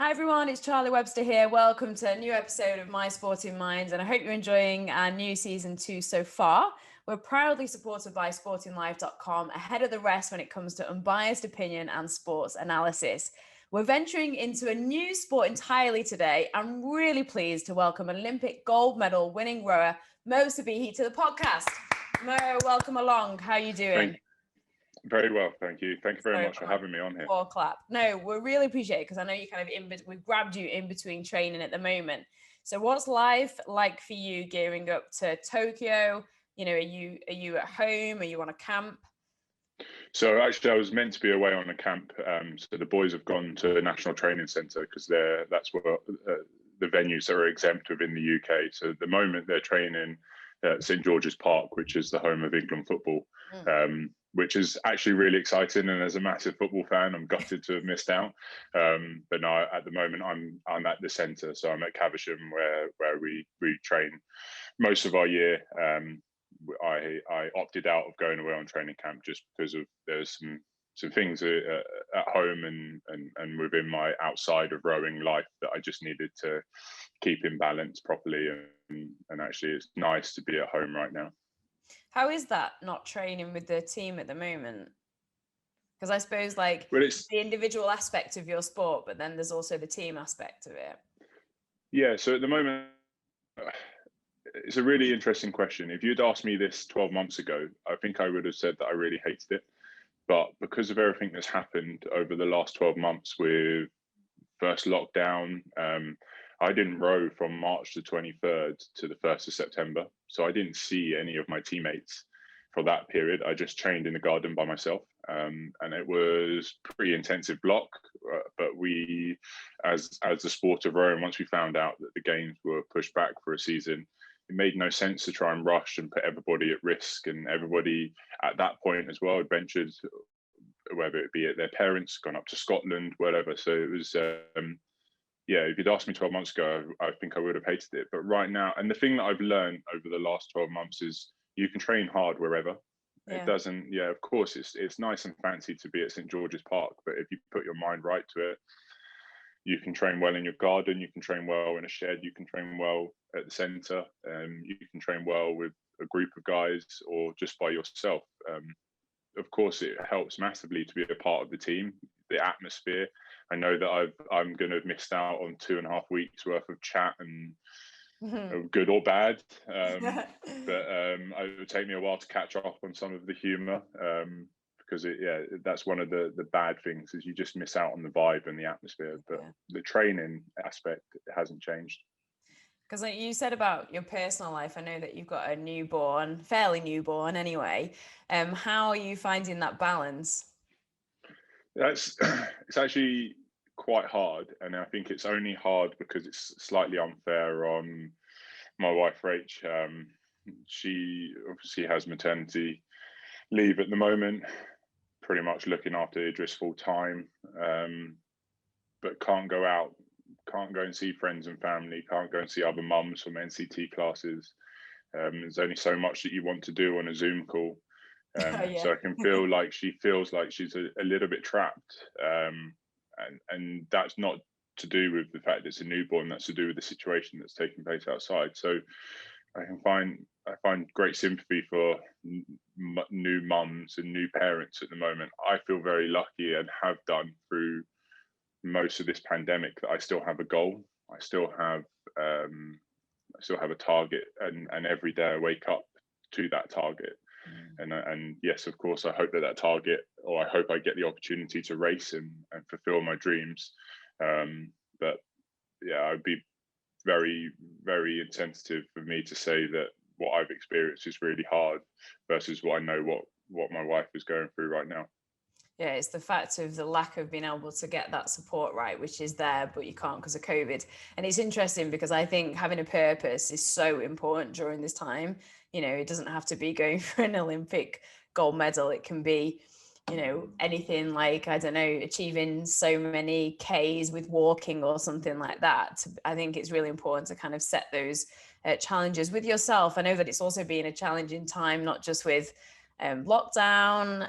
Hi everyone, it's Charlie Webster here. Welcome to a new episode of My Sporting Minds, and I hope you're enjoying our new season 2 so far. We're proudly supported by sportinglife.com, ahead of the rest when it comes to unbiased opinion and sports analysis. We're venturing into a new sport entirely today. I'm really pleased to welcome Olympic gold medal winning rower Moe Sbihi to the podcast. Mo, welcome along. How are you doing? Very well, thank you. Thank you very Sorry much for about having me on here. Or clap. No, we really appreciate it because I know you kind of we've grabbed you in between training at the moment. So what's life like for you gearing up to Tokyo? You know, are you at home? Are you on a camp? So actually, I was meant to be away on a camp. So the boys have gone to the National Training Centre because that's what the venues that are exempt within the UK. So at the moment they're training at St George's Park, which is the home of England football. Which is actually really exciting, and as a massive football fan, I'm gutted to have missed out. But no, at the moment, I'm at the centre, so I'm at Caversham, where we train most of our year. I opted out of going away on training camp just because of there's some things at home and within my outside of rowing life that I just needed to keep in balance properly, and actually, it's nice to be at home right now. How is that not training with the team at the moment? Because I suppose it's the individual aspect of your sport, but then there's also the team aspect of it. Yeah, so at the moment, it's a really interesting question. If you'd asked me this 12 months ago, I think I would have said that I really hated it. But because of everything that's happened over the last 12 months with first lockdown, I didn't row from March the 23rd to the 1st of September. So I didn't see any of my teammates for that period. I just trained in the garden by myself. And it was pretty intensive block. But we, as the sport of rowing, once we found out that the games were pushed back for a season, it made no sense to try and rush and put everybody at risk. And everybody at that point as well had ventured, whether it be at their parents, gone up to Scotland, whatever. So it was... yeah, if you'd asked me 12 months ago, I think I would have hated it. But right now, and the thing that I've learned over the last 12 months is you can train hard wherever. Yeah. It doesn't, of course, it's nice and fancy to be at St George's Park, but if you put your mind right to it, you can train well in your garden, you can train well in a shed, you can train well at the centre, you can train well with a group of guys or just by yourself. Of course, it helps massively to be a part of the team, the atmosphere. I know that I'm going to have missed out on 2.5 weeks worth of chat and good or bad. But it would take me a while to catch up on some of the humour because that's one of the bad things is you just miss out on the vibe and the atmosphere. But the training aspect hasn't changed. Because like you said about your personal life, I know that you've got a newborn, fairly newborn anyway. How are you finding that balance? It's actually quite hard, and I think it's only hard because it's slightly unfair on my wife Rach. She obviously has maternity leave at the moment, pretty much looking after Idris full time, but can't go out, can't go and see friends and family, can't go and see other mums from NCT classes. There's only so much that you want to do on a Zoom call. So I can feel like she feels like she's a little bit trapped, and that's not to do with the fact that it's a newborn. That's to do with the situation that's taking place outside. So I find great sympathy for new mums and new parents at the moment. I feel very lucky and have done through most of this pandemic that I still have a goal. I still have a target, and every day I wake up to that target. And yes, of course, I hope that target, or I hope I get the opportunity to race and fulfill my dreams. But yeah, I'd be very, very insensitive for me to say that what I've experienced is really hard versus what I know what my wife is going through right now. Yeah, it's the fact of the lack of being able to get that support right, which is there, but you can't because of COVID. And it's interesting because I think having a purpose is so important during this time. You know, it doesn't have to be going for an Olympic gold medal. It can be, you know, anything like, I don't know, achieving so many Ks with walking or something like that. I think it's really important to kind of set those challenges with yourself. I know that it's also been a challenging time, not just with lockdown,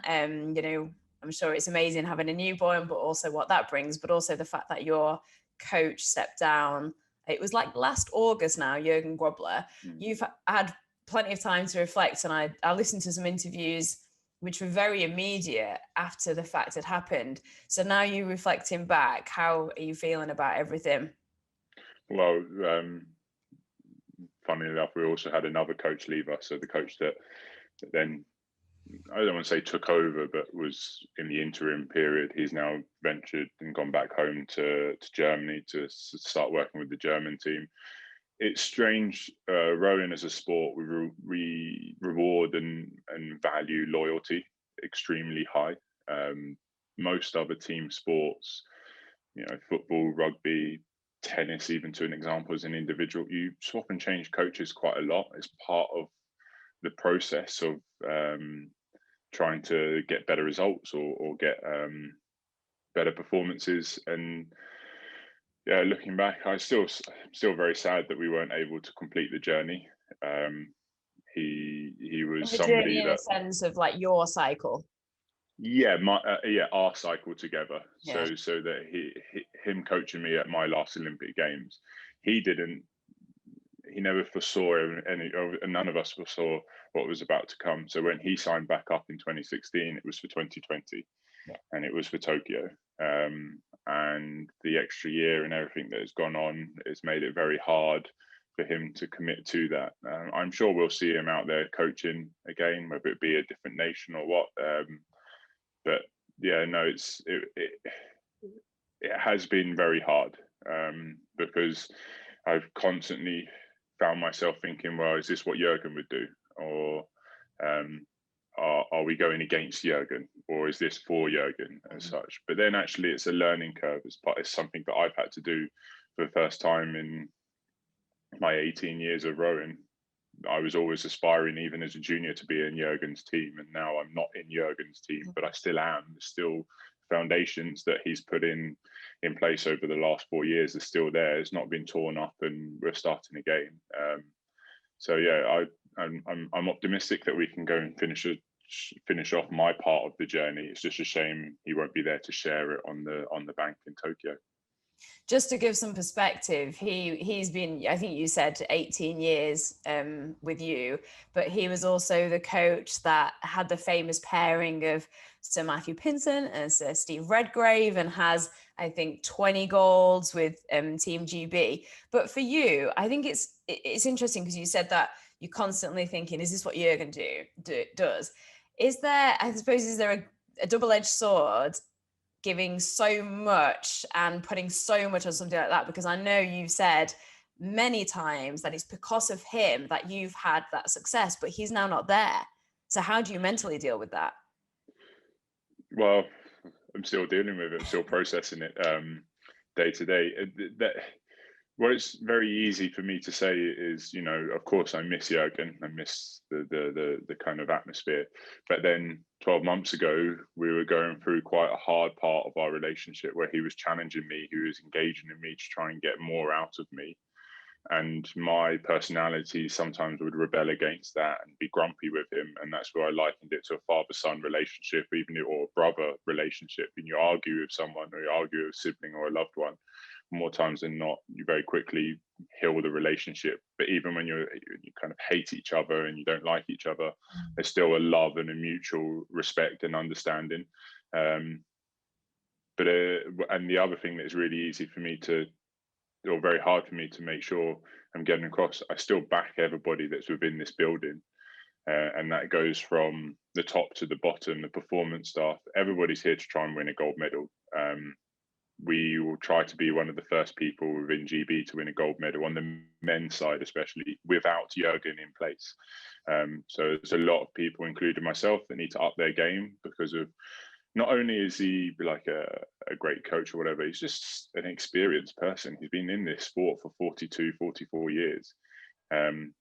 you know, I'm sure it's amazing having a newborn, but also what that brings, but also the fact that you're coach stepped down. It was like last August now, Jurgen Grobler. You've had plenty of time to reflect, and I listened to some interviews which were very immediate after the fact had happened. So now you reflecting back, how are you feeling about everything? Well, funnily enough, we also had another coach leave us. So the coach that then, I don't want to say took over, but was in the interim period, he's now ventured and gone back home to Germany to start working with the German team. It's strange. Rowing as a sport, we reward and value loyalty extremely high. Most other team sports, football, rugby, tennis, even to an example, as an individual, you swap and change coaches quite a lot. It's part of the process of trying to get better results or get better performances. And yeah, looking back, I'm still very sad that we weren't able to complete the journey. He was The somebody journey in that, a sense of like your cycle. yeah, our cycle together. Yeah. So that him coaching me at my last Olympic Games, he never foresaw any, and none of us foresaw what was about to come. So when he signed back up in 2016, it was for 2020, and it was for Tokyo. And the extra year and everything that has gone on, it's made it very hard for him to commit to that. I'm sure we'll see him out there coaching again, whether it be a different nation or what. But yeah, no, it has been very hard, because I've constantly found myself thinking, well, is this what Jurgen would do? Or are we going against Jurgen? Or is this for Jurgen as such? But then actually it's a learning curve. It's something that I've had to do for the first time in my 18 years of rowing. I was always aspiring, even as a junior, to be in Jurgen's team. And now I'm not in Jurgen's team, but I still am. There's still foundations that he's put in place over the last 4 years are still there. It's not been torn up, and we're starting again. So yeah, I'm optimistic that we can go and finish off my part of the journey. It's just a shame he won't be there to share it on the bank in Tokyo. Just to give some perspective, he's been, I think you said 18 years with you, but he was also the coach that had the famous pairing of Sir Matthew Pinson and Sir Steve Redgrave, and has, I think, 20 golds with Team GB. But for you, I think it's interesting because you said that you're constantly thinking, is this what Jurgen does? Is there a double-edged sword giving so much and putting so much on something like that? Because I know you've said many times that it's because of him that you've had that success, but he's now not there. So how do you mentally deal with that? Well, I'm still dealing with it, I'm still processing it day to day. What it's very easy for me to say is, of course I miss Jurgen, I miss the kind of atmosphere. But then 12 months ago, we were going through quite a hard part of our relationship where he was challenging me, he was engaging in me to try and get more out of me. And my personality sometimes would rebel against that and be grumpy with him. And that's where I likened it to a father-son relationship, or a brother relationship. And you argue with someone, or you argue with a sibling or a loved one, more times than not, you very quickly heal the relationship. But even when you kind of hate each other and you don't like each other, there's still a love and a mutual respect and understanding. And the other thing that is really easy for me or very hard for me to make sure I'm getting across, I still back everybody that's within this building. And that goes from the top to the bottom, the performance staff. Everybody's here to try and win a gold medal. We will try to be one of the first people within GB to win a gold medal on the men's side, especially without Jurgen in place. So there's a lot of people, including myself, that need to up their game because of, not only is he like a great coach or whatever, he's just an experienced person. He's been in this sport for 42, 44 years. And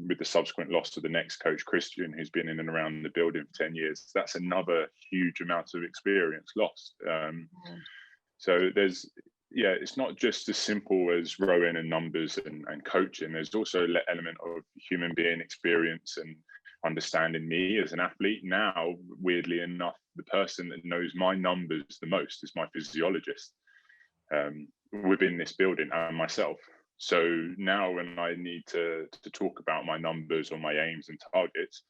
with the subsequent loss to the next coach, Christian, who's been in and around the building for 10 years, that's another huge amount of experience lost. So it's not just as simple as rowing and numbers and coaching. There's also an element of human being experience and understanding me as an athlete. Now, weirdly enough, the person that knows my numbers the most is my physiologist. within this building and myself. So now when I need to talk about my numbers or my aims and targets,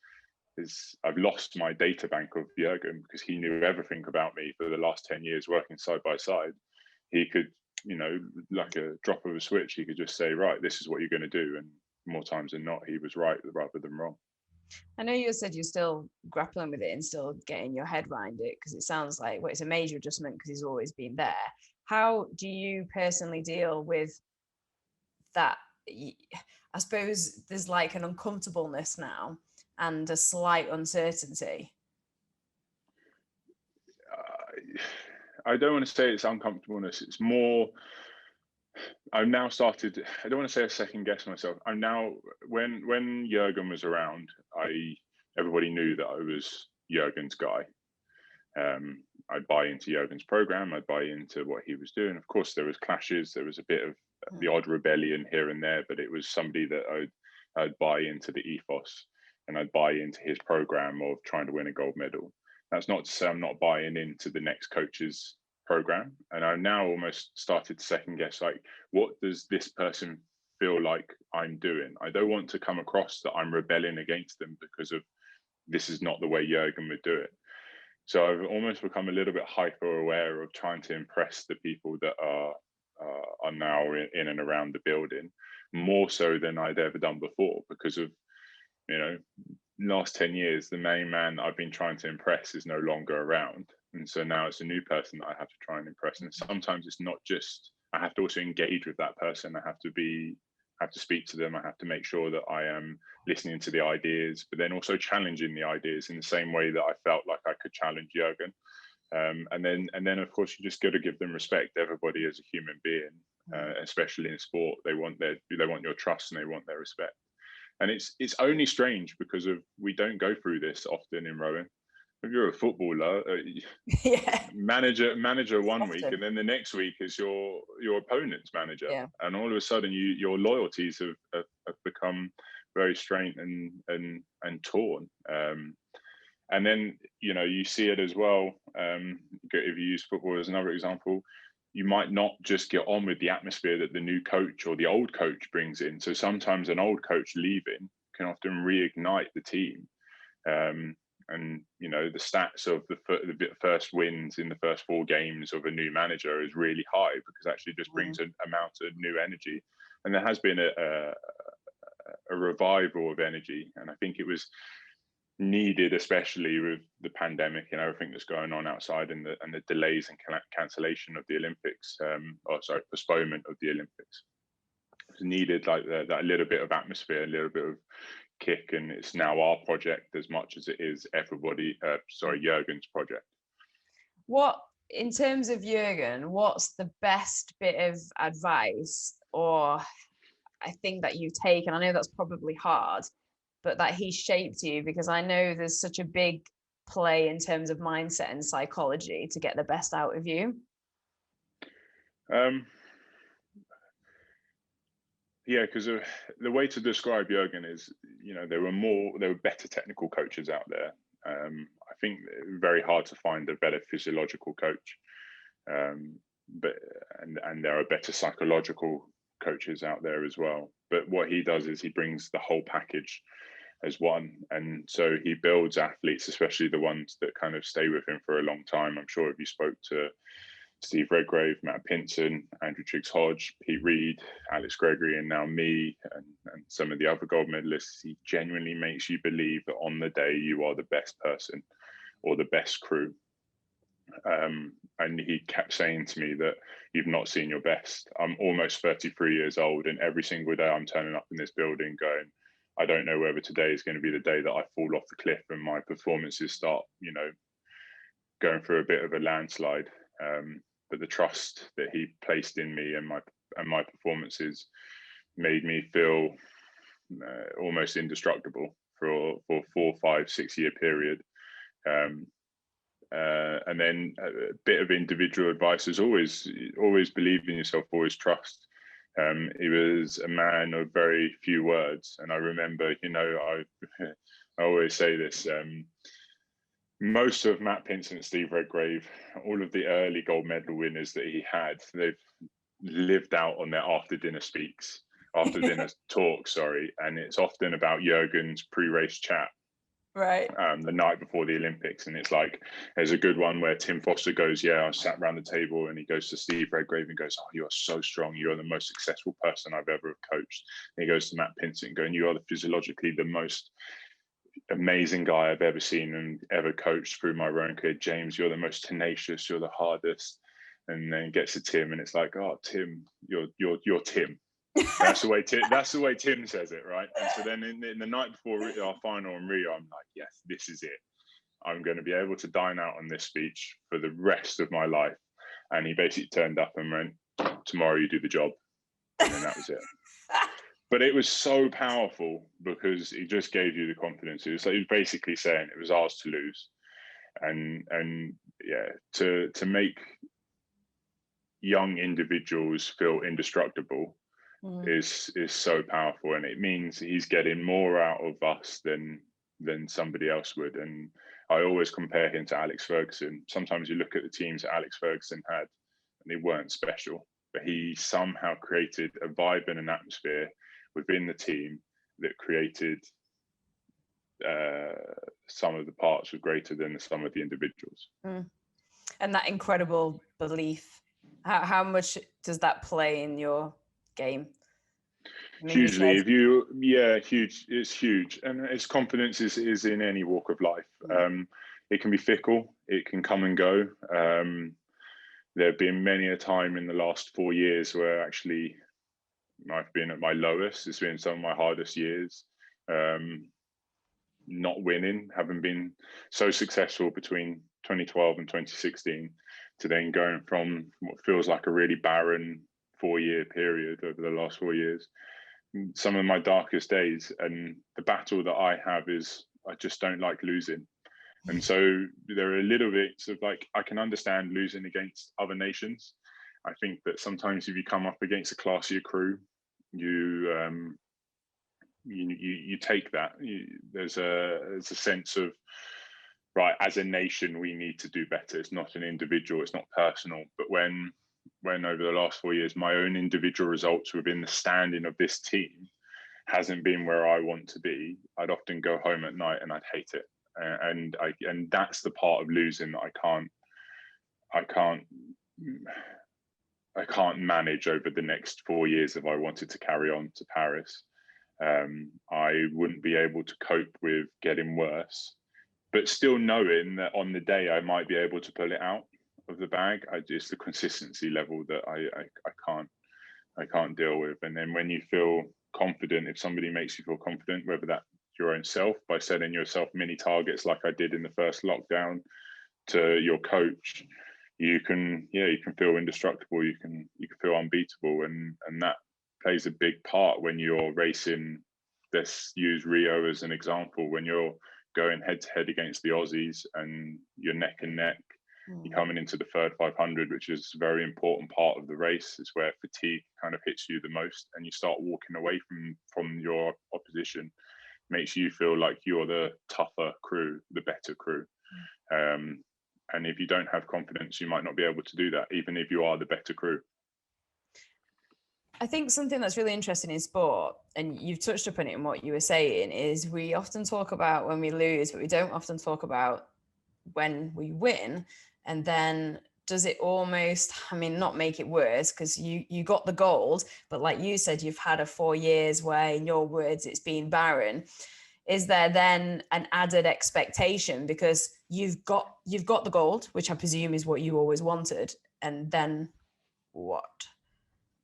is I've lost my data bank of Jurgen, because he knew everything about me for the last 10 years working side by side. He could, like a drop of a switch, he could just say, right, this is what you're going to do. And more times than not, he was right rather than wrong. I know you said you're still grappling with it and still getting your head around it, because it sounds like, well, it's a major adjustment because he's always been there. How do you personally deal with that? I suppose there's like an uncomfortableness now and a slight uncertainty. I don't want to say it's uncomfortableness. It's more, I've now started, I don't want to say I second guess myself. I'm now, when Jurgen was around, everybody knew that I was Jurgen's guy. I'd buy into Jurgen's program. I'd buy into what he was doing. Of course, there was clashes. There was a bit of the odd rebellion here and there, but it was somebody that I'd buy into the ethos, and I'd buy into his program of trying to win a gold medal. That's not to say I'm not buying into the next coach's program. And I've now almost started to second guess, like, what does this person feel like I'm doing? I don't want to come across that I'm rebelling against them because of this is not the way Jurgen would do it. So I've almost become a little bit hyper aware of trying to impress the people that are now in and around the building, more so than I'd ever done before, because of, last 10 years, the main man I've been trying to impress is no longer around. And so now it's a new person that I have to try and impress. And sometimes it's not just, I have to also engage with that person. I have to speak to them. I have to make sure that I am listening to the ideas, but then also challenging the ideas in the same way that I felt like I could challenge Jurgen. And then of course you just got to give them respect. Everybody is a human being, especially in sport. They want your trust and they want their respect. And it's only strange because we don't go through this often in rowing. If you're a footballer, manager one week, and then the next week is your opponent's manager, and all of a sudden your loyalties have become very strained and torn. And then you see it as well. If you use football as another example, you might not just get on with the atmosphere that the new coach or the old coach brings in. So sometimes an old coach leaving can often reignite the team. And the stats of the first wins in the first 4 games of a new manager is really high, because it actually just brings an amount of new energy. And there has been a revival of energy, and I think it was needed, especially with the pandemic and everything that's going on outside, and the delays and cancellation of the Olympics, postponement of the Olympics. It was needed, like that little bit of atmosphere, a little bit of kick, and it's now our project as much as it is Jurgen's project. What, in terms of Jurgen, what's the best bit of advice or I think that you've taken? I know that's probably hard, but that he shaped you, because I know there's such a big play in terms of mindset and psychology to get the best out of you. Yeah, because the way to describe Jurgen is, there were better technical coaches out there. I think very hard to find a better physiological coach, but there are better psychological coaches out there as well. But what he does is he brings the whole package as one, and so he builds athletes, especially the ones that kind of stay with him for a long time. I'm sure if you spoke to Steve Redgrave, Matt Pinson, Andrew Triggs-Hodge, Pete Reed, Alex Gregory, and now me, and some of the other gold medalists, he genuinely makes you believe that on the day you are the best person or the best crew. And he kept saying to me that you've not seen your best. I'm almost 33 years old, and every single day I'm turning up in this building going, I don't know whether today is going to be the day that I fall off the cliff and my performances start, going through a bit of a landslide. But the trust that he placed in me and my performances made me feel almost indestructible for 4, 5, 6 year period. And then a bit of individual advice is always believe in yourself, always trust. He was a man of very few words, and I remember, I always say this. Most of Matt Pinson and Steve Redgrave, all of the early gold medal winners that he had, lived out on their after dinner talk, sorry. And it's often about Jurgen's pre-race chat Right. the night before the Olympics. And it's like, there's a good one where Tim Foster goes, yeah, I sat around the table, and he goes to Steve Redgrave and goes, oh, you are so strong. You are the most successful person I've ever coached. And he goes to Matt Pinsent going, you are physiologically the most amazing guy I've ever seen and ever coached through my rowing career. James, you're the most tenacious, you're the hardest. And then gets to Tim, and it's like, oh, Tim, you're Tim. That's the way Tim says it, right? And so then in the night before our final in Rio, I'm like, yes, this is it. I'm going to be able to dine out on this speech for the rest of my life. And he basically turned up and went, tomorrow you do the job. And then that was it. But it was so powerful because it just gave you the confidence. It was basically saying it was ours to lose. And yeah, to make young individuals feel indestructible is so powerful, and it means he's getting more out of us than somebody else would. And I always compare him to Alex Ferguson. Sometimes you look at the teams that Alex Ferguson had and they weren't special, but he somehow created a vibe and an atmosphere within the team that created some of the parts were greater than the sum of the individuals. And that incredible belief, how much does that play in your game? Hugely. Huge. It's huge. And its confidence is in any walk of life. It can be fickle. It can come and go. There have been many a time in the last 4 years where actually I've been at my lowest. It's been some of my hardest years. Not winning, having been so successful between 2012 and 2016 to then going from what feels like a really barren 4-year period over the last 4 years. Some of my darkest days, and the battle that I have is I just don't like losing. And so there are little bits of like, I can understand losing against other nations. I think that sometimes if you come up against a classier crew, you take that. There's a sense of, right, as a nation, we need to do better. It's not an individual, it's not personal. But when over the last 4 years, my own individual results within the standing of this team hasn't been where I want to be, I'd often go home at night and I'd hate it. And that's the part of losing that I can't manage over the next 4 years if I wanted to carry on to Paris. I wouldn't be able to cope with getting worse, but still knowing that on the day I might be able to pull it out of the bag. It's the consistency level that I can't deal with. And then when you feel confident, if somebody makes you feel confident, whether that's your own self by setting yourself mini targets like I did in the first lockdown, to your coach, you can feel indestructible. You can feel unbeatable, and that plays a big part when you're racing. Let's use Rio as an example. When you're going head to head against the Aussies and you're neck and neck, you're coming into the third 500, which is a very important part of the race. It's where fatigue kind of hits you the most, and you start walking away from your opposition. Makes you feel like you're the tougher crew, the better crew. And if you don't have confidence, you might not be able to do that, even if you are the better crew. I think something that's really interesting in sport, and you've touched upon it in what you were saying, is we often talk about when we lose, but we don't often talk about when we win. And then does it almost, not make it worse, because you got the gold, but like you said, you've had a 4 years where, in your words, it's been barren. Is there then an added expectation because you've got the gold, which I presume is what you always wanted, and then what?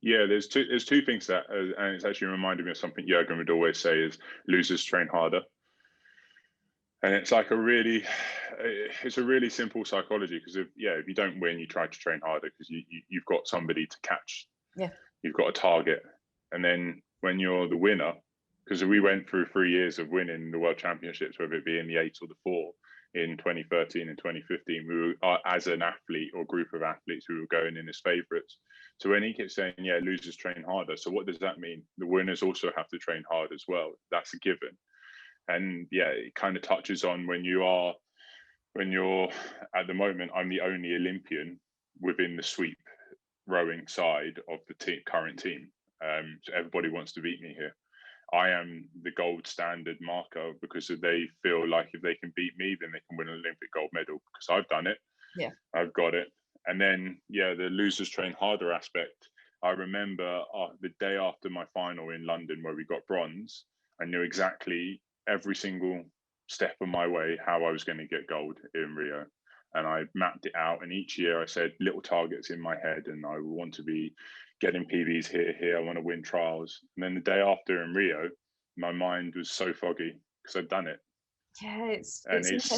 Yeah, there's two things that, and it's actually reminded me of something Jurgen would always say, is losers train harder. And it's like it's a really simple psychology, because if you don't win, you try to train harder because you've got somebody to catch. Yeah, you've got a target. And then when you're the winner, because we went through 3 years of winning the World Championships, whether it be in the 8 or the 4 in 2013 and 2015, we were, as an athlete or group of athletes, we were going in as favourites. So when he keeps saying, losers train harder, so what does that mean? The winners also have to train hard as well. That's a given. And it kind of touches on when you're at the moment, I'm the only Olympian within the sweep rowing side of the current team. So everybody wants to beat me here. I am the gold standard marker because they feel like if they can beat me, then they can win an Olympic gold medal because I've done it. Yeah. I've got it. And then, the losers train harder aspect. I remember the day after my final in London where we got bronze, I knew exactly every single step of my way how I was going to get gold in Rio. And I mapped it out. And each year I said little targets in my head, and I want to be getting PBs here. I want to win trials. And then the day after in Rio, my mind was so foggy because I'd done it. Yeah, it's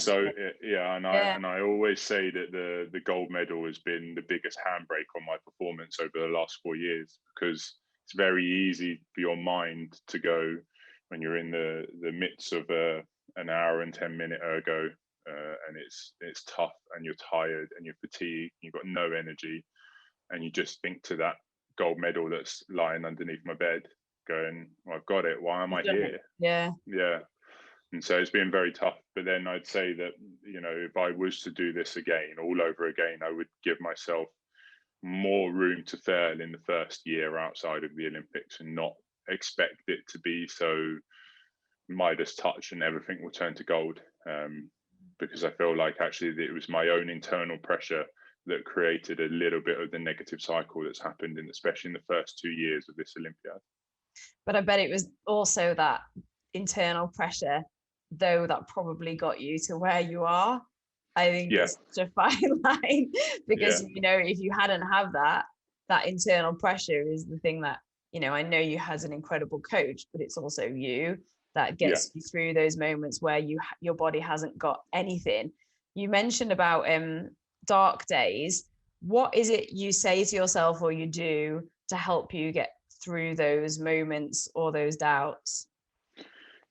so Yeah. I always say that the gold medal has been the biggest handbrake on my performance over the last 4 years, because it's very easy for your mind to go when you're in the midst of an hour and 10-minute ergo, and it's tough and you're tired and you're fatigued, you've got no energy, and you just think to that gold medal that's lying underneath my bed going, well, I've got it, why am I here? Yeah. And so it's been very tough. But then I'd say that, if I was to do this again, all over again, I would give myself more room to fail in the first year outside of the Olympics and not expect it to be so Midas touch and everything will turn to gold. Because I feel like actually it was my own internal pressure that created a little bit of the negative cycle that's happened, especially in the first 2 years of this Olympiad. But I bet it was also that internal pressure, though, that probably got you to where you are. I think it's such a fine line, because if you hadn't have that internal pressure is the thing that, I know you had an incredible coach, but it's also you that gets you through those moments where your body hasn't got anything. You mentioned about dark days. What is it you say to yourself or you do to help you get through those moments or those doubts?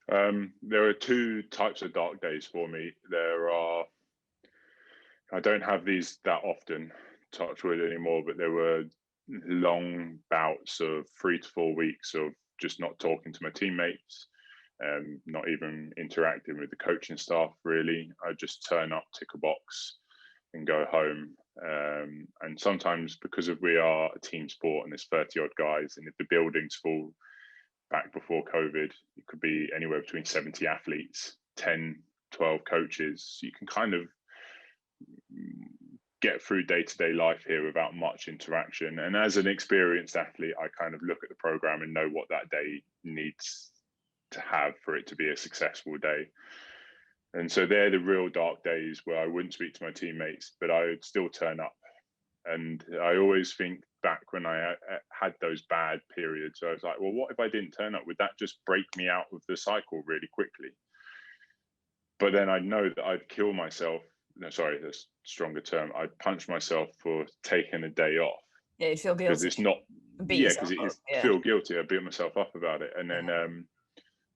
There are two types of dark days for me. I don't have these that often, touch wood, anymore, but there were long bouts of 3 to 4 weeks of just not talking to my teammates, not even interacting with the coaching staff, really. I just turn up, tick a box, and go home. And sometimes, because we are a team sport and there's 30 odd guys, and if the building's full, back before COVID, it could be anywhere between 70 athletes, 10, 12 coaches. You can kind of get through day-to-day life here without much interaction. And as an experienced athlete, I kind of look at the program and know what that day needs to have for it to be a successful day. And so they're the real dark days where I wouldn't speak to my teammates, but I would still turn up. And I always think back when I had those bad periods, I was like, well, what if I didn't turn up? Would that just break me out of the cycle really quickly? But then I know that I'd kill myself. No, sorry, that's a stronger term. I'd punch myself for taking a day off. Yeah, you feel guilty. Because it's not, because it is feel guilty. I beat myself up about it. And then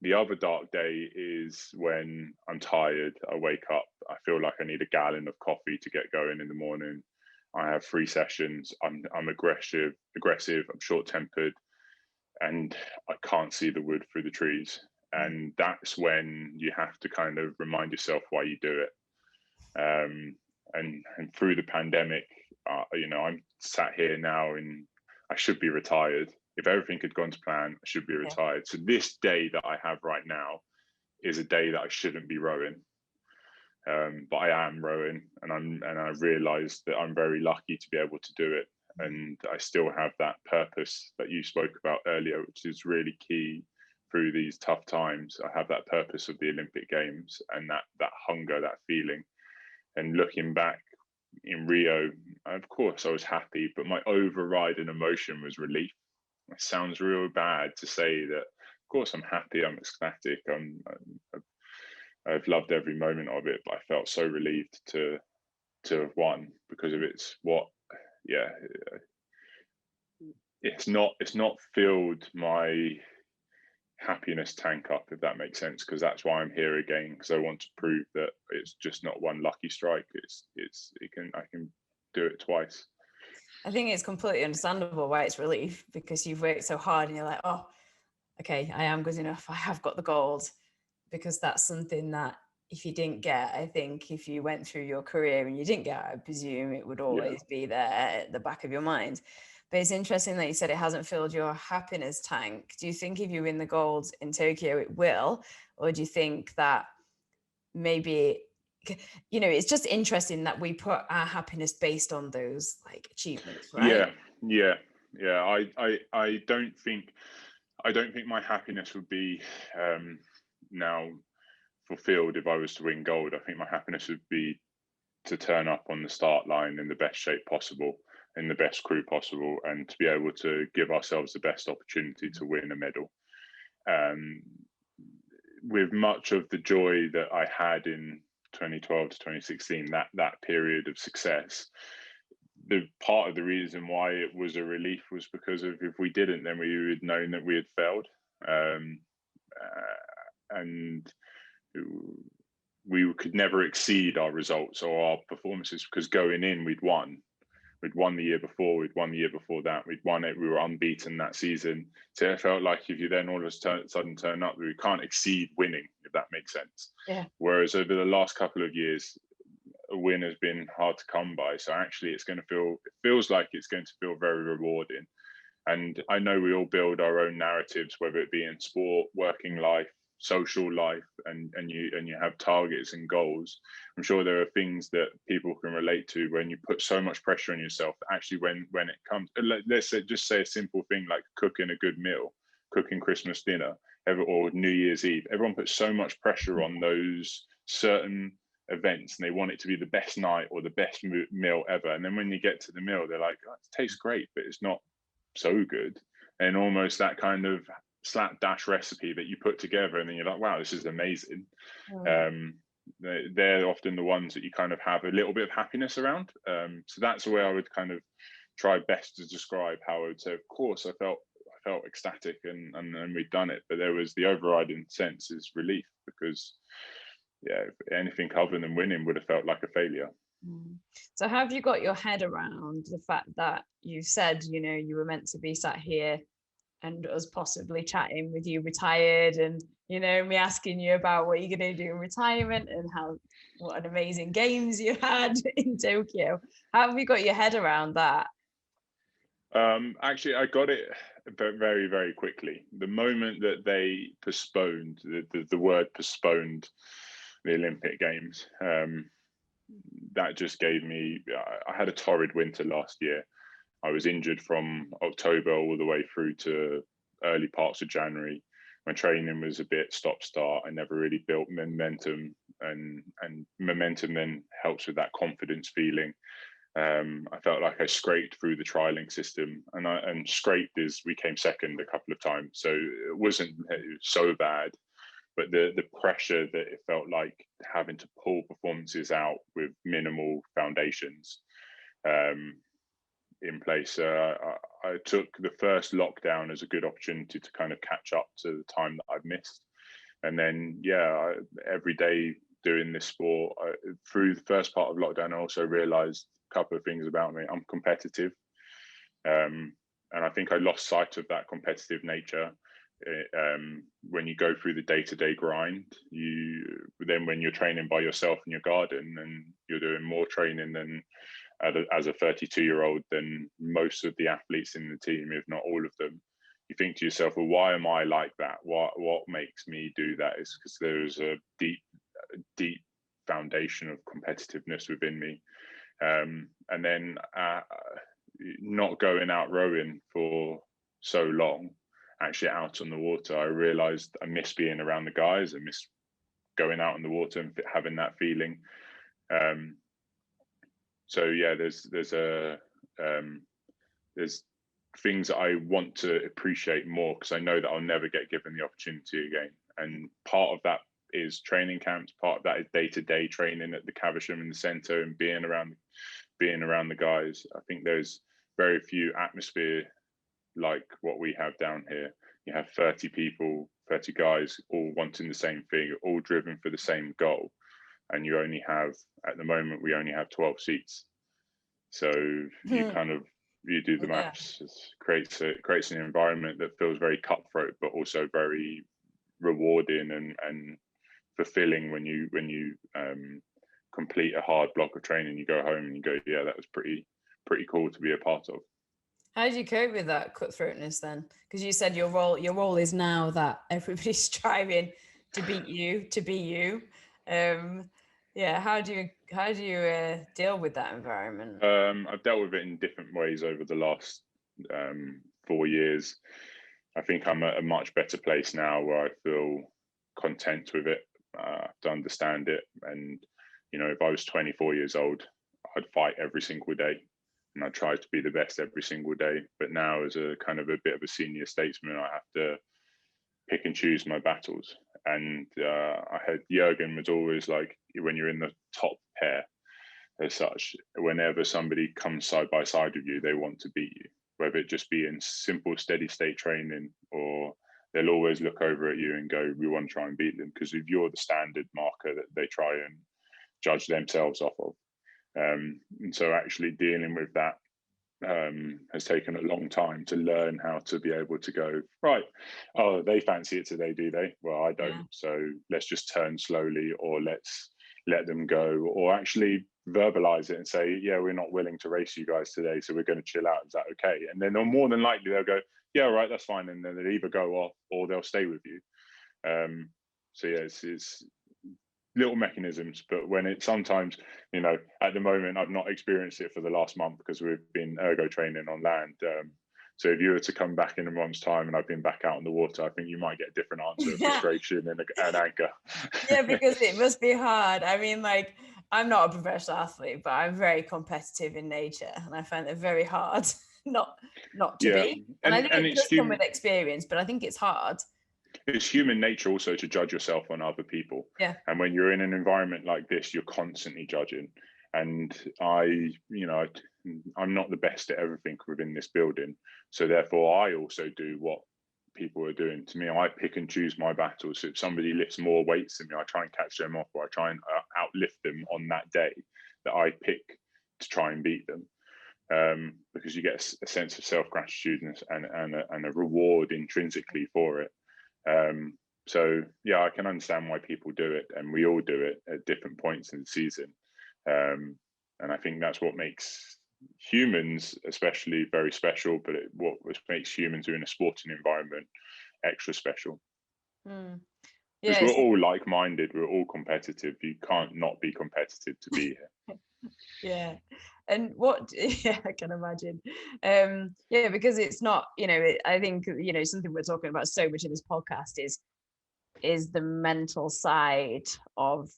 the other dark day is when I'm tired. I wake up, I feel like I need a gallon of coffee to get going in the morning. I have 3 sessions. I'm aggressive. I'm short-tempered, and I can't see the wood through the trees. And that's when you have to kind of remind yourself why you do it. And through the pandemic, I'm sat here now and I should be retired. If everything had gone to plan, I should be retired. So this day that I have right now is a day that I shouldn't be rowing. But I am rowing, and I realised that I'm very lucky to be able to do it. And I still have that purpose that you spoke about earlier, which is really key through these tough times. I have that purpose of the Olympic Games and that hunger, that feeling. And looking back in Rio, of course I was happy, but my overriding emotion was relief. It sounds real bad to say that. Of course I'm happy, I'm ecstatic, I've loved every moment of it, but I felt so relieved to have won, because of it's not filled my happiness tank up, if that makes sense, because that's why I'm here again, because I want to prove that it's just not one lucky strike. I can do it twice. I think it's completely understandable why it's relief, because you've worked so hard and you're like, oh, okay, I am good enough. I have got the gold, because that's something that if you didn't get, I think if you went through your career and you didn't get, I presume it would always be there at the back of your mind. But it's interesting that you said it hasn't filled your happiness tank. Do you think if you win the gold in Tokyo, it will? Or do you think that maybe, it's just interesting that we put our happiness based on those like achievements, right? Yeah. I don't think my happiness would be now fulfilled if I was to win gold. I think my happiness would be to turn up on the start line in the best shape possible, in the best crew possible, and to be able to give ourselves the best opportunity to win a medal. With much of the joy that I had in 2012 to 2016, that period of success, the part of the reason why it was a relief was because of, if we didn't, then we would known that we had failed, and we could never exceed our results or our performances, because going in we'd won the year before, we'd won the year before that, we'd won it, we were unbeaten that season. So it felt like if you then all of a sudden turn up, we can't exceed winning, if that makes sense. Yeah. Whereas over the last couple of years, a win has been hard to come by. So actually it feels like it's going to feel very rewarding. And I know we all build our own narratives, whether it be in sport, working life, social life, and you have targets and goals. I'm sure there are things that people can relate to when you put so much pressure on yourself. Actually, when it comes, let's just say a simple thing like cooking a good meal, cooking Christmas dinner, or New Year's Eve. Everyone puts so much pressure on those certain events, and they want it to be the best night or the best meal ever. And then when you get to the meal, they're like, oh, it tastes great, but it's not so good. And almost that kind of slapdash recipe that you put together, and then you're like, wow, this is amazing. They're often the ones that you kind of have a little bit of happiness around. So that's the way I would kind of try best to describe how I would say, of course I felt ecstatic and we'd done it, but there was the overriding sense is relief, because anything other than winning would have felt like a failure. So have you got your head around the fact that you said, you were meant to be sat here and us possibly chatting with you retired, and me asking you about what you're going to do in retirement and what an amazing games you had in Tokyo? How have you got your head around that? Actually, I got it very, very quickly. The moment that they postponed, the word postponed the Olympic Games, that just gave me, I had a torrid winter last year. I was injured from October all the way through to early parts of January. My training was a bit stop-start. I never really built momentum, and momentum then helps with that confidence feeling. I felt like I scraped through the trialing system, and scraped is we came second a couple of times, so it wasn't so bad. But the pressure that it felt like having to pull performances out with minimal foundations in place. I took the first lockdown as a good opportunity to kind of catch up to the time that I've missed. And then, every day doing this sport, through the first part of lockdown, I also realized a couple of things about me. I'm competitive. And I think I lost sight of that competitive nature. When you go through the day-to-day grind, when you're training by yourself in your garden, and you're doing more training than as a 32-year-old than most of the athletes in the team, if not all of them, you think to yourself, well, why am I like that? What makes me do that? Is because there's a deep foundation of competitiveness within me. And then not going out rowing for so long, actually out on the water, I realized I miss being around the guys. I miss going out on the water and having that feeling. So there's things that I want to appreciate more, because I know that I'll never get given the opportunity again. And part of that is training camps. Part of that is day-to-day training at the Caversham in the centre, and being around the guys. I think there's very few atmosphere like what we have down here. You have 30 people, 30 guys, all wanting the same thing, all driven for the same goal. And you only have, at the moment, we only have 12 seats. So you do the maths. It creates an environment that feels very cutthroat, but also very rewarding and fulfilling when you complete a hard block of training. You go home and you go, yeah, that was pretty cool to be a part of. How do you cope with that cutthroatness then? Because you said your role is now that everybody's striving to beat you, to be you. Yeah, how do you deal with that environment? I've dealt with it in different ways over the last 4 years. I think I'm at a much better place now where I feel content with it, to understand it. And, you know, if I was 24 years old, I'd fight every single day and I try to be the best every single day. But now, as a kind of a bit of a senior statesman, I have to pick and choose my battles. And I had Jurgen was always like, when you're in the top pair as such, whenever somebody comes side by side with you, they want to beat you, whether it just be in simple steady state training, or they'll always look over at you and go, we want to try and beat them, because if you're the standard marker that they try and judge themselves off of. And so actually dealing with that has taken a long time to learn how to be able to go, right, oh, they fancy it today, do they? Well, I don't. Yeah. So let's just turn slowly, or let's let them go, or actually verbalize it and say, yeah, we're not willing to race you guys today, so we're going to chill out. Is that okay? And then more than likely they'll go, yeah, all right, that's fine. And then they'll either go off or they'll stay with you. So yeah, it's little mechanisms, but when it sometimes, you know, at the moment I've not experienced it for the last month because we've been ergo training on land. So if you were to come back in a month's time and I've been back out on the water, I think you might get a different answer of frustration and anger. Yeah, because it must be hard. I mean, like, I'm not a professional athlete, but I'm very competitive in nature, and I find it very hard not to be. And I think it does come with experience, but I think it's hard. It's human nature also to judge yourself on other people. Yeah. And when you're in an environment like this, you're constantly judging. And I'm not the best at everything within this building. So therefore, I also do what people are doing to me. I pick and choose my battles. So if somebody lifts more weights than me, I try and catch them off, or I try and outlift them on that day that I pick to try and beat them. Because you get a sense of self-gratitude and a reward intrinsically for it. So yeah, I can understand why people do it, and we all do it at different points in the season. And I think that's what makes humans especially very special, but what makes humans who are in a sporting environment extra special. Because we're all like-minded, we're all competitive. You can't not be competitive to be here. Yeah. And I can imagine. Because it's not, I think, something we're talking about so much in this podcast is the mental side of,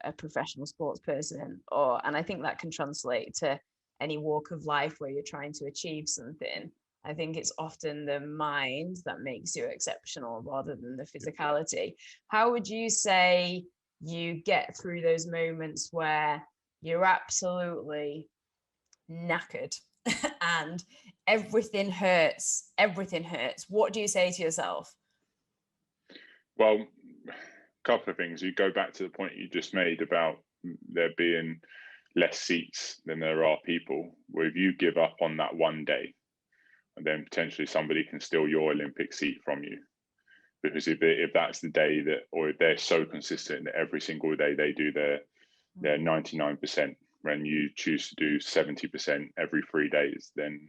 a professional sports person, and I think that can translate to any walk of life where you're trying to achieve something. I think it's often the mind that makes you exceptional rather than the physicality. How would you say you get through those moments where you're absolutely knackered and everything hurts? What do you say to yourself? Well, a couple of things. You go back to the point you just made about there being less seats than there are people. Well, if you give up on that one day, and then potentially somebody can steal your Olympic seat from you. Because if that's the day that, or if they're so consistent that every single day they do their 99%, when you choose to do 70% every 3 days, then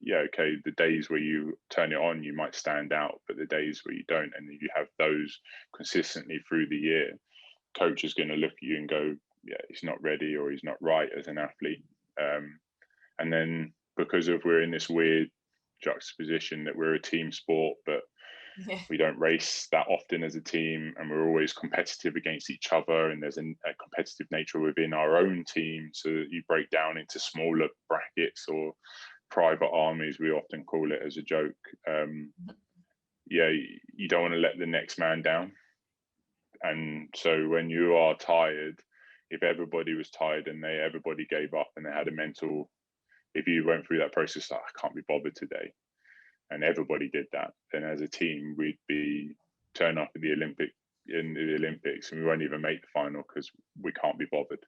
yeah, okay, the days where you turn it on, you might stand out, but the days where you don't, and if you have those consistently through the year, coach is going to look at you and go, yeah, he's not ready, or he's not right as an athlete. And then because we're in this weird juxtaposition that we're a team sport, but we don't race that often as a team, and we're always competitive against each other, and there's a competitive nature within our own team, so that you break down into smaller brackets or private armies, we often call it as a joke. You don't want to let the next man down. And so when you are tired, if everybody was tired and everybody gave up and they had a mental, if you went through that process, like, I can't be bothered today, and everybody did that, then as a team we'd be turn up in the Olympics and we won't even make the final because we can't be bothered.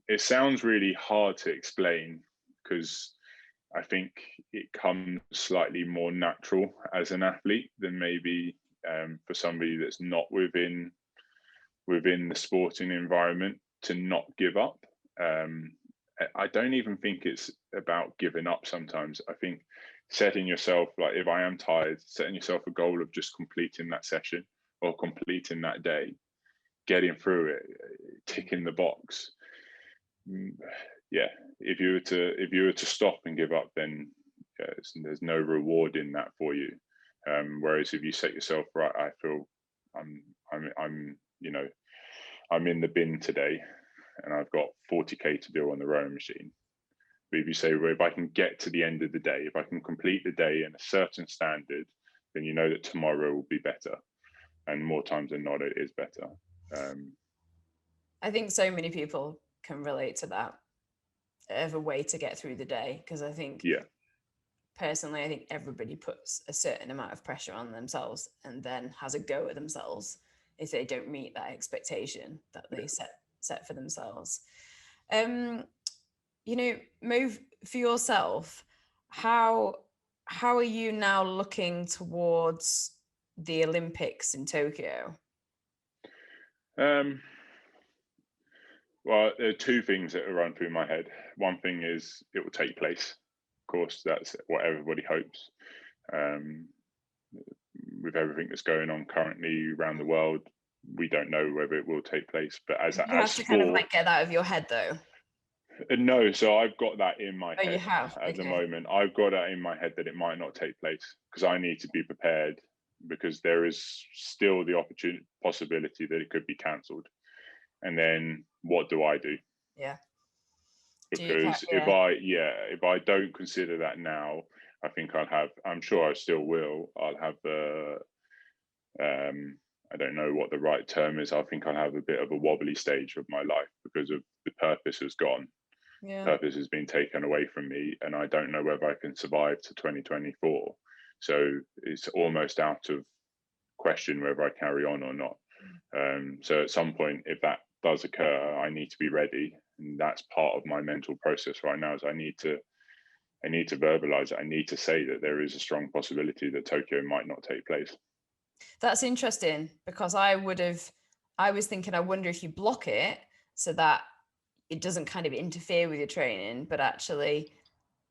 It sounds really hard to explain because I think it comes slightly more natural as an athlete than maybe for somebody that's not within the sporting environment to not give up. I don't even think it's about giving up sometimes. I think setting yourself, like if I am tired, setting yourself a goal of just completing that session or completing that day, getting through it, ticking the box. Yeah, if you were to stop and give up, then there's no reward in that for you. Whereas if you set yourself right, I feel I'm I'm in the bin today, and I've got 40k to do on the rowing machine. But if you say, well, if I can get to the end of the day, if I can complete the day in a certain standard, then you know that tomorrow will be better, and more times than not, it is better. I think so many people can relate to that of a way to get through the day, because I think personally, I think everybody puts a certain amount of pressure on themselves and then has a go at themselves if they don't meet that expectation that they set for themselves. Mo, for yourself, how are you now looking towards the Olympics in Tokyo? Well, there are two things that run through my head. One thing is it will take place. Of course, that's what everybody hopes. With everything that's going on currently around the world, we don't know whether it will take place. But as you have to kind of like get that out of your head, though. No, so I've got that in my head you have? at the moment. I've got that in my head that it might not take place because I need to be prepared, because there is still the possibility that it could be cancelled. And then what do I do? Yeah. Because if I don't consider that now, I think I'm sure I still will. I'll have I don't know what the right term is. I think I'll have a bit of a wobbly stage of my life because of the purpose has gone. Yeah. Purpose has been taken away from me, and I don't know whether I can survive to 2024. So it's almost out of question whether I carry on or not. So at some point, if that does occur, I need to be ready, and that's part of my mental process right now. Is I need to verbalize it. I need to say that there is a strong possibility that Tokyo might not take place. That's interesting, because I was thinking, I wonder if you block it so that it doesn't kind of interfere with your training, but actually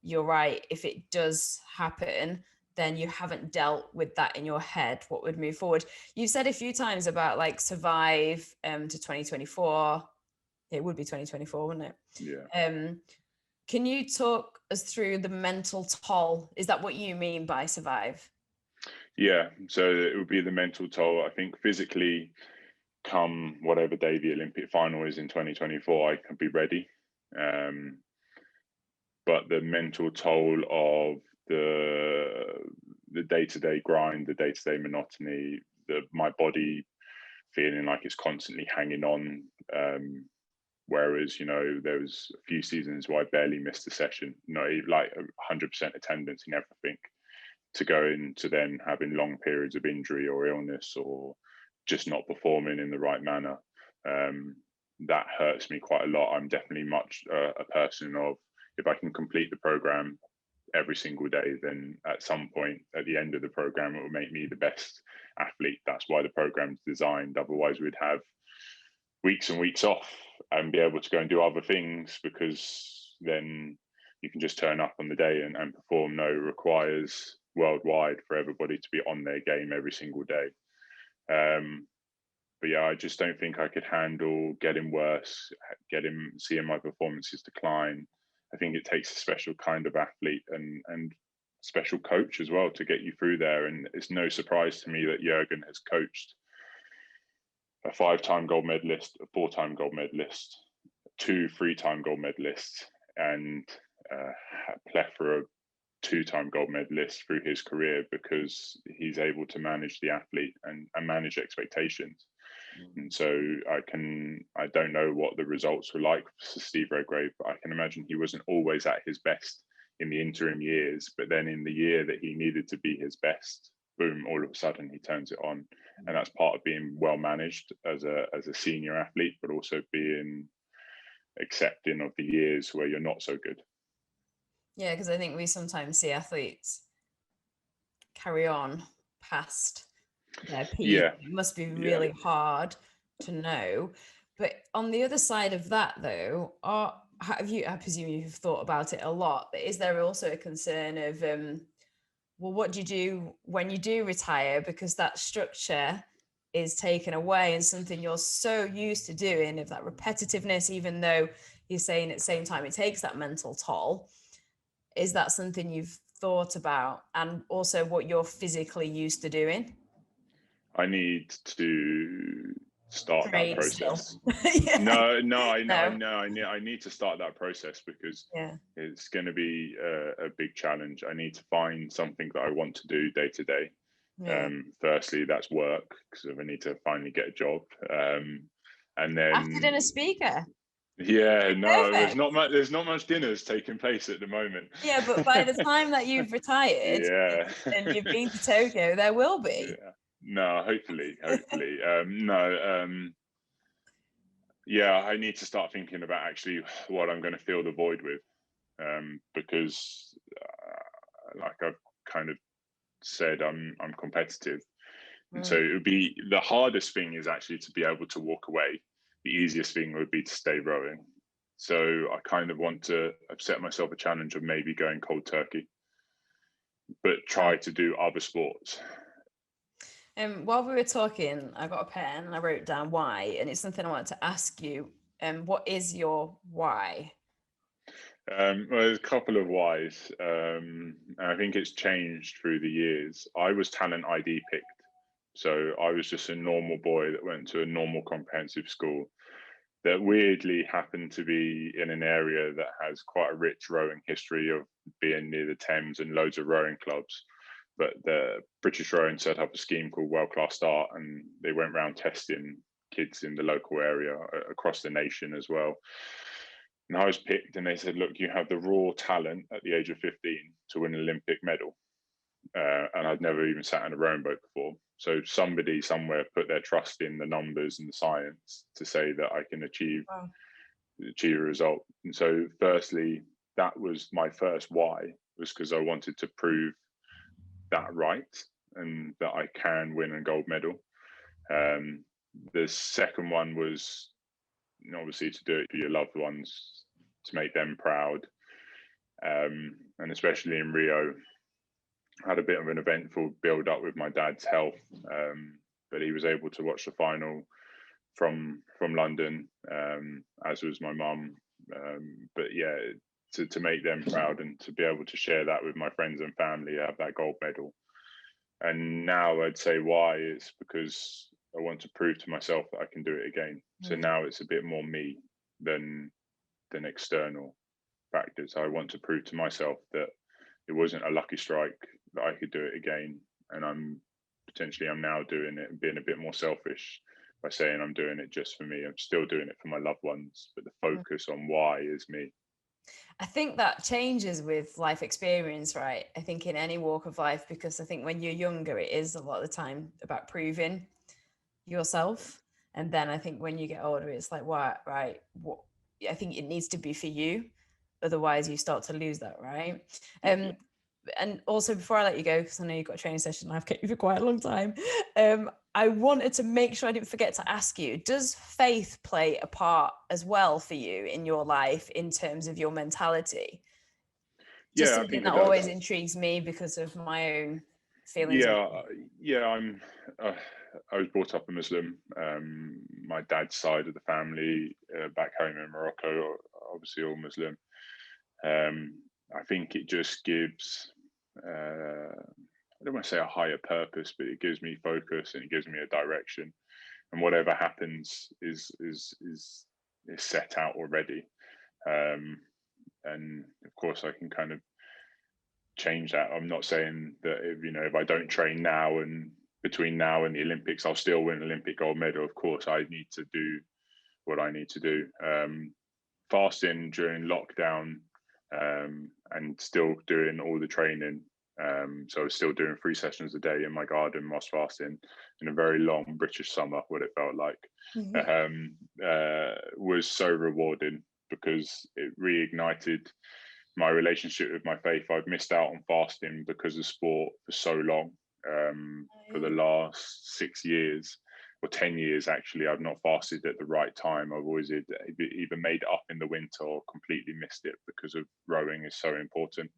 you're right. If it does happen, then you haven't dealt with that in your head, what would move forward. You've said a few times about like survive to 2024. It would be 2024, wouldn't it? Yeah. Can you talk us through the mental toll? Is that what you mean by survive? Yeah, so it would be the mental toll. I think physically, come whatever day the Olympic final is in 2024, I can be ready. But the mental toll of the day-to-day grind, the day-to-day monotony, my body feeling like it's constantly hanging on. Whereas, there was a few seasons where I barely missed a session, not even like 100% attendance in everything, to go into then having long periods of injury or illness or just not performing in the right manner. That hurts me quite a lot. I'm definitely much a person of, if I can complete the program every single day, then at some point at the end of the program, it will make me the best athlete. That's why the program's designed. Otherwise, we'd have weeks and weeks off and be able to go and do other things, because then you can just turn up on the day and perform. No, it requires worldwide for everybody to be on their game every single day. But yeah, I just don't think I could handle getting worse, seeing my performances decline. I think it takes a special kind of athlete and special coach as well to get you through there. And it's no surprise to me that Jurgen has coached a 5-time gold medalist, a 4-time gold medalist, 2 3-time gold medalists, and a plethora of 2-time gold medalists through his career, because he's able to manage the athlete and manage expectations. And so I don't know what the results were like for Steve Redgrave, but I can imagine he wasn't always at his best in the interim years. But then in the year that he needed to be his best, boom, all of a sudden he turns it on. And that's part of being well managed as a senior athlete, but also being accepting of the years where you're not so good. Yeah, because I think we sometimes see athletes carry on past their peak. Yeah, It must be yeah. really hard to know. But on the other side of that, though, I presume you've thought about it a lot, but is there also a concern of, well, what do you do when you do retire? Because that structure is taken away and something you're so used to doing, of that repetitiveness, even though you're saying at the same time it takes that mental toll. Is that something you've thought about? And also what you're physically used to doing? I need to start that Train still. process. Yeah. I No. know. I need to start that process because Yeah. it's going to be a big challenge. I need to find something that I want to do day to day. Yeah. Firstly, that's work because I need to finally get a job. And After then, dinner speaker. yeah, no, there's Perfect. not much. There's not much dinners taking place at the moment. Yeah, but by the time that you've retired Yeah. and you've been to Tokyo, there will be. Yeah. No, hopefully. No, yeah, I need to start thinking about actually what I'm going to fill the void with, because, like I've kind of said, I'm competitive, and so Mm. it would be the hardest thing is actually to be able to walk away. The easiest thing would be to stay rowing. So I kind of want to. I've set myself a challenge of maybe going cold turkey, but Wow. try to do other sports. While we were talking, I got a pen and I wrote down why, and it's something I wanted to ask you. What is your why? Well, there's a couple of whys, and I think it's changed through the years. I was talent ID picked, so I was just a normal boy that went to a normal comprehensive school that weirdly happened to be in an area that has quite a rich rowing history of being near the Thames and loads of rowing clubs. But the British Rowing set up a scheme called World Class Start, and they went around testing kids in the local area across the nation as well. And I was picked, and they said, "Look, you have the raw talent at the age of 15 to win an Olympic medal." And I'd never even sat in a rowing boat before. So somebody somewhere put their trust in the numbers and the science to say that I can Wow. achieve a result. And so, firstly, that was my first why, was because I wanted to prove that right and that I can win a gold medal. Um, the second one was obviously to do it for your loved ones, to make them proud. And especially in Rio, I had a bit of an eventful build up with my dad's health, but he was able to watch the final from London, as was my mum. But yeah, to make them proud and to be able to share that with my friends and family, have that gold medal. And now I'd say why is because I want to prove to myself that I can do it again. So Mm. now it's a bit more me than external factors. I want to prove to myself that it wasn't a lucky strike, that I could do it again. And I'm now doing it and being a bit more selfish by saying I'm doing it just for me. I'm still doing it for my loved ones, but the Mm. focus on why is me. I think that changes with life experience, right? I think in any walk of life, because I think when you're younger, it is a lot of the time about proving yourself. And then I think when you get older, it's like, what, right? What? I think it needs to be for you. Otherwise, you start to lose that, right? Yeah. And also, before I let you go, because I know you've got a training session, I've kept you for quite a long time. I wanted to make sure I didn't forget to ask you: does faith play a part as well for you in your life in terms of your mentality? Just Yeah, I something think that it always does. intrigues me because of my own feelings on Yeah, it. yeah. Uh, I was brought up a Muslim. My dad's side of the family back home in Morocco, are obviously all Muslim. I think it just gives. I don't want to say a higher purpose, but it gives me focus and it gives me a direction. And whatever happens is set out already. Um, and of course, I can kind of change that. I'm not saying that if I don't train now and between now and the Olympics, I'll still win an Olympic gold medal. Of course, I need to do what I need to do. Fasting during lockdown, and still doing all the training. So I was still doing 3 sessions a day in my garden whilst fasting in a very long British summer, what it felt like, Mhm. was so rewarding because it reignited my relationship with my faith. I've missed out on fasting because of sport for so long, For the last 6 years or 10 years, actually, I've not fasted at the right time. I've always either made it up in the winter or completely missed it, because of rowing is so important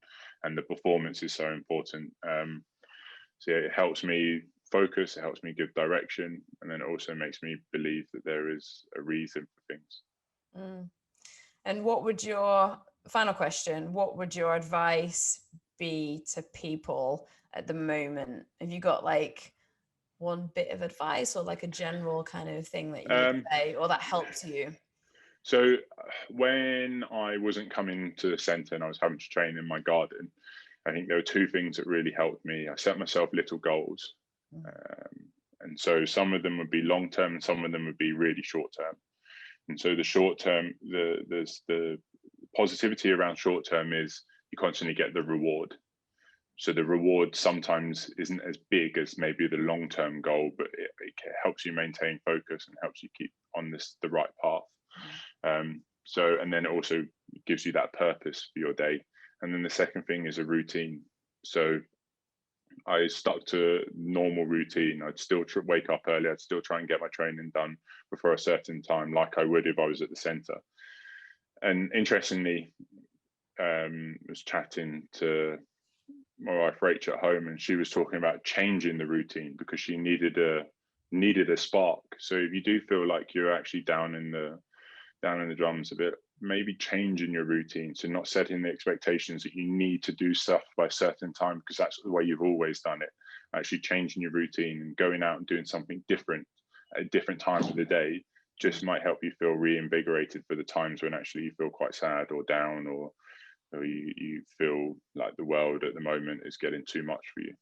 and the performance is so important. So it helps me focus, it helps me give direction, and then it also makes me believe that there is a reason for things. And what would your final question, what would your advice be to people at the moment? Have you got like one bit of advice or like a general kind of thing that you would say or that helps you? So when I wasn't coming to the centre and I was having to train in my garden, I think there were two things that really helped me. I set myself little goals. And so some of them would be long term and some of them would be really short term. And so the short term, the positivity around short term is you constantly get the reward. So the reward sometimes isn't as big as maybe the long term goal, but it helps you maintain focus and helps you keep on the right path. And then it also gives you that purpose for your day. And then the second thing is a routine. So I stuck to normal routine. I'd still wake up early. I'd still try and get my training done before a certain time, like I would if I was at the centre. And interestingly, I was chatting to my wife Rachel at home, and she was talking about changing the routine because she needed a spark. So if you do feel like you're actually down in the drums a bit, maybe changing your routine. So not setting the expectations that you need to do stuff by a certain time because that's the way you've always done it. Actually changing your routine and going out and doing something different at a different time of the day just might help you feel reinvigorated for the times when actually you feel quite sad or down, or you feel like the world at the moment is getting too much for you.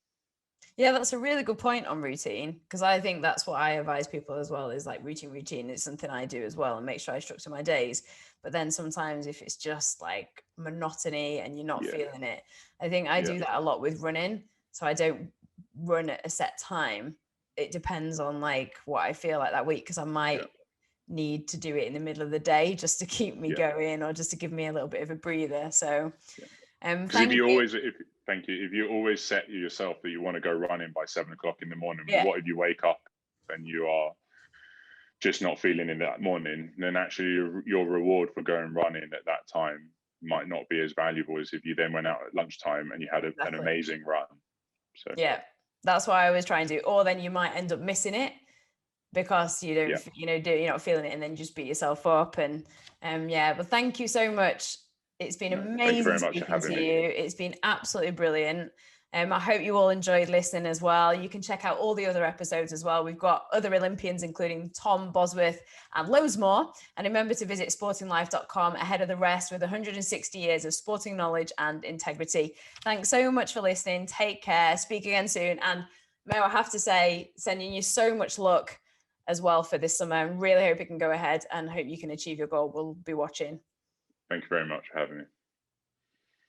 Yeah, that's a really good point on routine, because I think that's what I advise people as well, is like routine is something I do as well and make sure I structure my days. But then sometimes if it's just like monotony and you're not feeling it, I think I do that a lot with running. So I don't run at a set time. It depends on like what I feel like that week, because I might need to do it in the middle of the day just to keep me going or just to give me a little bit of a breather. So thank you. If you always set yourself that you want to go running by 7 o'clock in the morning, what if you wake up and you are just not feeling in that morning? Then actually your reward for going running at that time might not be as valuable as if you then went out at lunchtime and you had an amazing run. So that's what I always try and do. Or then you might end up missing it because you don't, you're not feeling it, and then you just beat yourself up. And but thank you so much. It's been amazing speaking to you. It's been absolutely brilliant. I hope you all enjoyed listening as well. You can check out all the other episodes as well. We've got other Olympians, including Tom Bosworth and loads more. And remember to visit sportinglife.com ahead of the rest with 160 years of sporting knowledge and integrity. Thanks so much for listening. Take care. Speak again soon. And Mo, I have to say, sending you so much luck as well for this summer. I really hope it can go ahead and hope you can achieve your goal. We'll be watching. Thank you very much for having me.